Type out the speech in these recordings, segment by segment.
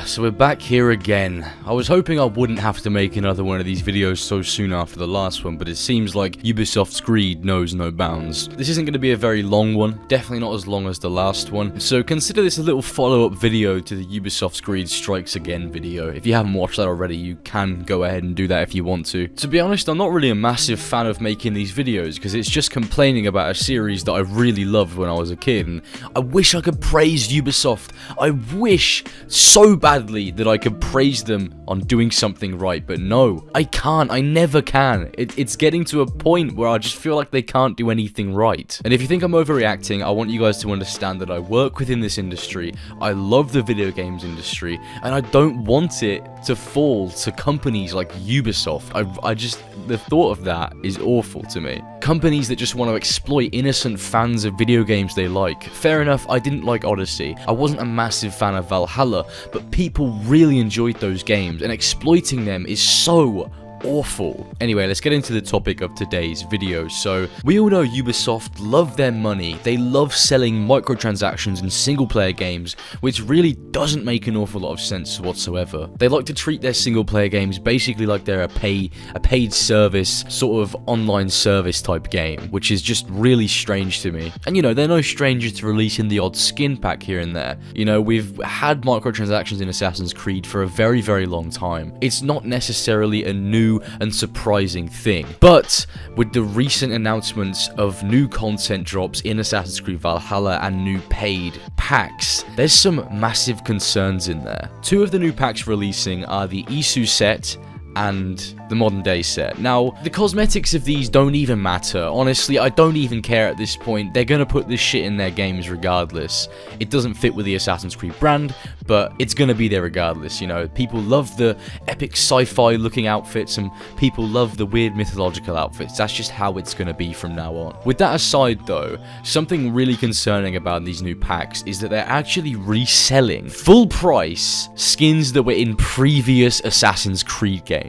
So we're back here again. I was hoping I wouldn't have to make another one of these videos so soon after the last one, but it seems like Ubisoft's greed knows no bounds. This isn't going to be a very long one, definitely not as long as the last one, so consider this a little follow-up video to the Ubisoft's Greed Strikes Again video. If you haven't watched that already, you can go ahead and do that if you want to. To be honest, I'm not really a massive fan of making these videos, because it's just complaining about a series that I really loved when I was a kid, and I wish I could praise Ubisoft. I wish so badly that I could praise them on doing something right, but no, I can't. I never can. It's getting to a point where I just feel like they can't do anything right. And if you think I'm overreacting, I want you guys to understand that I work within this industry, I love the video games industry, and I don't want it to fall to companies like Ubisoft. The thought of that is awful to me. Companies that just want to exploit innocent fans of video games they like. Fair enough, I didn't like Odyssey. I wasn't a massive fan of Valhalla, but people really enjoyed those games, and exploiting them is so awful. Anyway, let's get into the topic of today's video. So, we all know Ubisoft love their money. They love selling microtransactions in single-player games, which really doesn't make an awful lot of sense whatsoever. They like to treat their single-player games basically like they're a paid service, sort of online service type game, which is just really strange to me. And you know, they're no stranger to releasing the odd skin pack here and there. You know, we've had microtransactions in Assassin's Creed for a very, very long time. It's not necessarily a new and surprising thing, but with the recent announcements of new content drops in Assassin's Creed Valhalla and new paid packs, there's some massive concerns in there. Two of the new packs releasing are the Isu set and the modern day set. Now, the cosmetics of these don't even matter. Honestly, I don't even care at this point. They're gonna put this shit in their games regardless. It doesn't fit with the Assassin's Creed brand, but it's gonna be there regardless, you know. People love the epic sci-fi looking outfits, and people love the weird mythological outfits. That's just how it's gonna be from now on. With that aside though, something really concerning about these new packs is that they're actually reselling full price skins that were in previous Assassin's Creed games.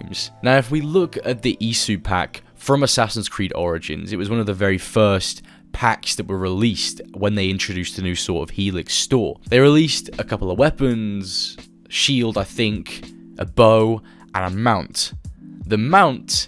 Now, if we look at the Isu pack from Assassin's Creed Origins, it was one of the very first packs that were released when they introduced the new sort of Helix Store. They released a couple of weapons, shield, I think, a bow, and a mount. The mount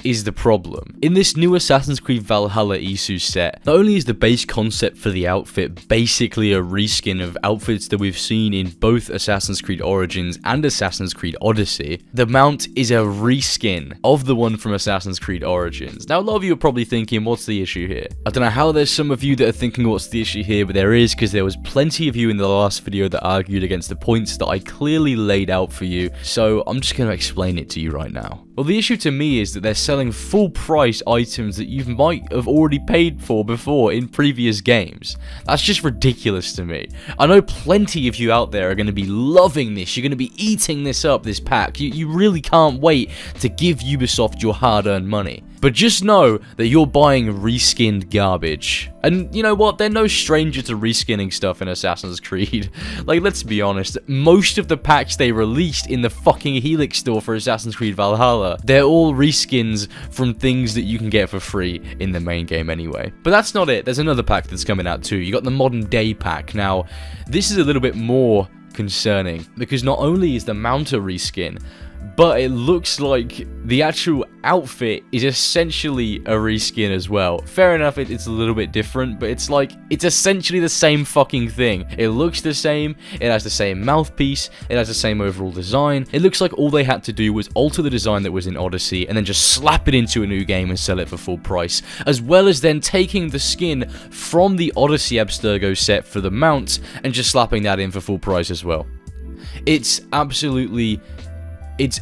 is the problem. In this new Assassin's Creed Valhalla Isu set, not only is the base concept for the outfit basically a reskin of outfits that we've seen in both Assassin's Creed Origins and Assassin's Creed Odyssey, the mount is a reskin of the one from Assassin's Creed Origins. Now, a lot of you are probably thinking, what's the issue here? I don't know how there's some of you that are thinking what's the issue here, but there is, because there was plenty of you in the last video that argued against the points that I clearly laid out for you, so I'm just going to explain it to you right now. Well, the issue to me is that they're selling full price items that you might have already paid for before in previous games. That's just ridiculous to me. I know plenty of you out there are going to be loving this. You're going to be eating this up, this pack. You really can't wait to give Ubisoft your hard-earned money. But just know that you're buying reskinned garbage. And you know what? They're no stranger to reskinning stuff in Assassin's Creed. Like, let's be honest, most of the packs they released in the fucking Helix Store for Assassin's Creed Valhalla, they're all reskins from things that you can get for free in the main game anyway. But that's not it. There's another pack that's coming out too. You got the modern day pack. Now, this is a little bit more concerning, because not only is the mount a reskin, but it looks like the actual outfit is essentially a reskin as well. Fair enough, it's a little bit different, but it's like, it's essentially the same fucking thing. It looks the same, it has the same mouthpiece, it has the same overall design. It looks like all they had to do was alter the design that was in Odyssey and then just slap it into a new game and sell it for full price, as well as then taking the skin from the Odyssey Abstergo set for the mount and just slapping that in for full price as well. It's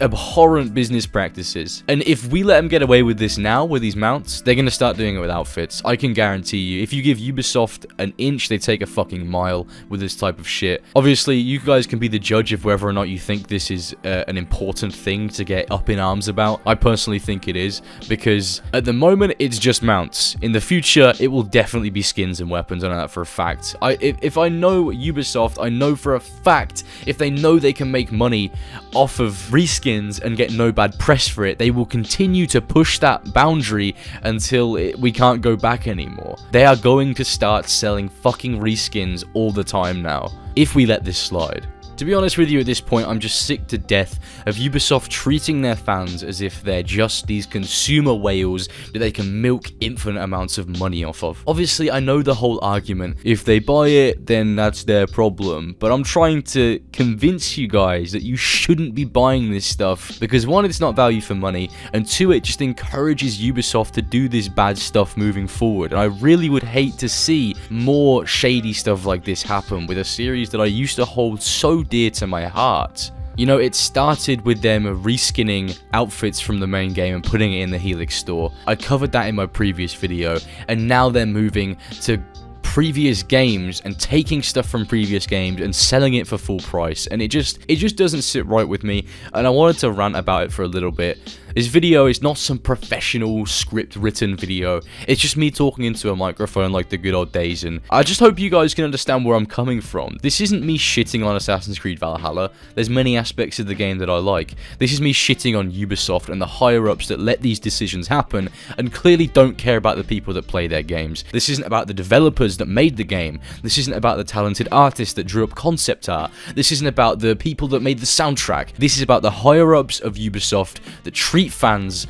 abhorrent business practices. And if we let them get away with this now, with these mounts, they're going to start doing it with outfits. I can guarantee you. If you give Ubisoft an inch, they take a fucking mile with this type of shit. Obviously, you guys can be the judge of whether or not you think this is an important thing to get up in arms about. I personally think it is, because at the moment, it's just mounts. In the future, it will definitely be skins and weapons. I know that for a fact. If I know Ubisoft, I know for a fact, if they know they can make money off of reskins and get no bad press for it, they will continue to push that boundary until we can't go back anymore. They are going to start selling fucking reskins all the time now, if we let this slide. To be honest with you, at this point, I'm just sick to death of Ubisoft treating their fans as if they're just these consumer whales that they can milk infinite amounts of money off of. Obviously, I know the whole argument. If they buy it, then that's their problem. But I'm trying to convince you guys that you shouldn't be buying this stuff because one, it's not value for money, and two, it just encourages Ubisoft to do this bad stuff moving forward. And I really would hate to see more shady stuff like this happen with a series that I used to hold so dear to my heart. You know, it started with them reskinning outfits from the main game and putting it in the Helix Store. I covered that in my previous video, and now they're moving to previous games and taking stuff from previous games and selling it for full price, and it just doesn't sit right with me, and I wanted to rant about it for a little bit. This video is not some professional script written video, it's just me talking into a microphone like the good old days, and I just hope you guys can understand where I'm coming from. This isn't me shitting on Assassin's Creed Valhalla, there's many aspects of the game that I like. This is me shitting on Ubisoft and the higher ups that let these decisions happen and clearly don't care about the people that play their games. This isn't about the developers that made the game, this isn't about the talented artists that drew up concept art, this isn't about the people that made the soundtrack, this is about the higher ups of Ubisoft that treat fans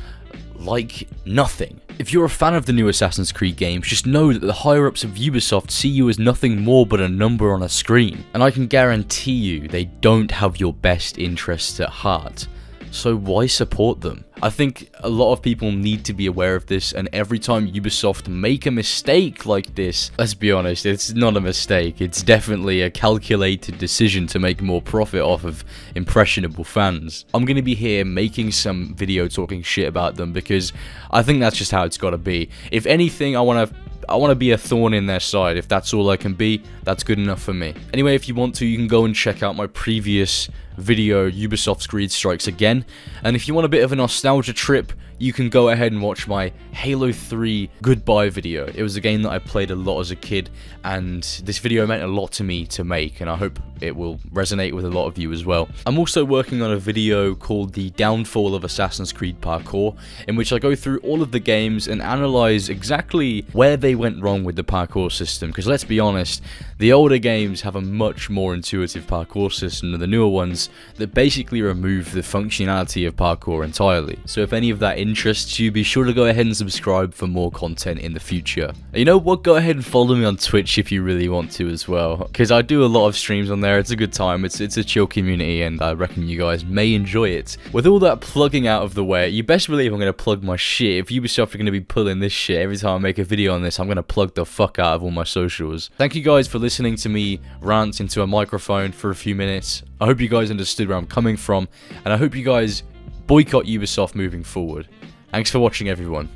like nothing. If you're a fan of the new Assassin's Creed games, just know that the higher ups of Ubisoft see you as nothing more but a number on a screen, and I can guarantee you they don't have your best interests at heart. So why support them? I think a lot of people need to be aware of this, and every time Ubisoft make a mistake like this, let's be honest, it's not a mistake, it's definitely a calculated decision to make more profit off of impressionable fans. I'm going to be here making some video talking shit about them because I think that's just how it's got to be. If anything, I want to be a thorn in their side. If that's all I can be, that's good enough for me. Anyway, if you want to, you can go and check out my previous video, Ubisoft's Greed Strikes Again, and if you want a bit of a nostalgia trip, you can go ahead and watch my Halo 3 goodbye video. It was a game that I played a lot as a kid, and this video meant a lot to me to make, and I hope it will resonate with a lot of you as well. I'm also working on a video called The Downfall of Assassin's Creed Parkour, in which I go through all of the games and analyze exactly where they went wrong with the parkour system, because let's be honest, the older games have a much more intuitive parkour system than the newer ones that basically remove the functionality of parkour entirely. So if any of that interests you, be sure to go ahead and subscribe for more content in the future. And you know what, go ahead and follow me on Twitch if you really want to as well, because I do a lot of streams on there. It's a good time, it's a chill community, and I reckon you guys may enjoy it. With all that plugging out of the way, you best believe I'm going to plug my shit. If Ubisoft are going to be pulling this shit every time I make a video on this, I'm going to plug the fuck out of all my socials. Thank you guys for listening to me rant into a microphone for a few minutes. I hope you guys understood where I'm coming from, and I hope you guys boycott Ubisoft moving forward. Thanks for watching, everyone.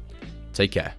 Take care.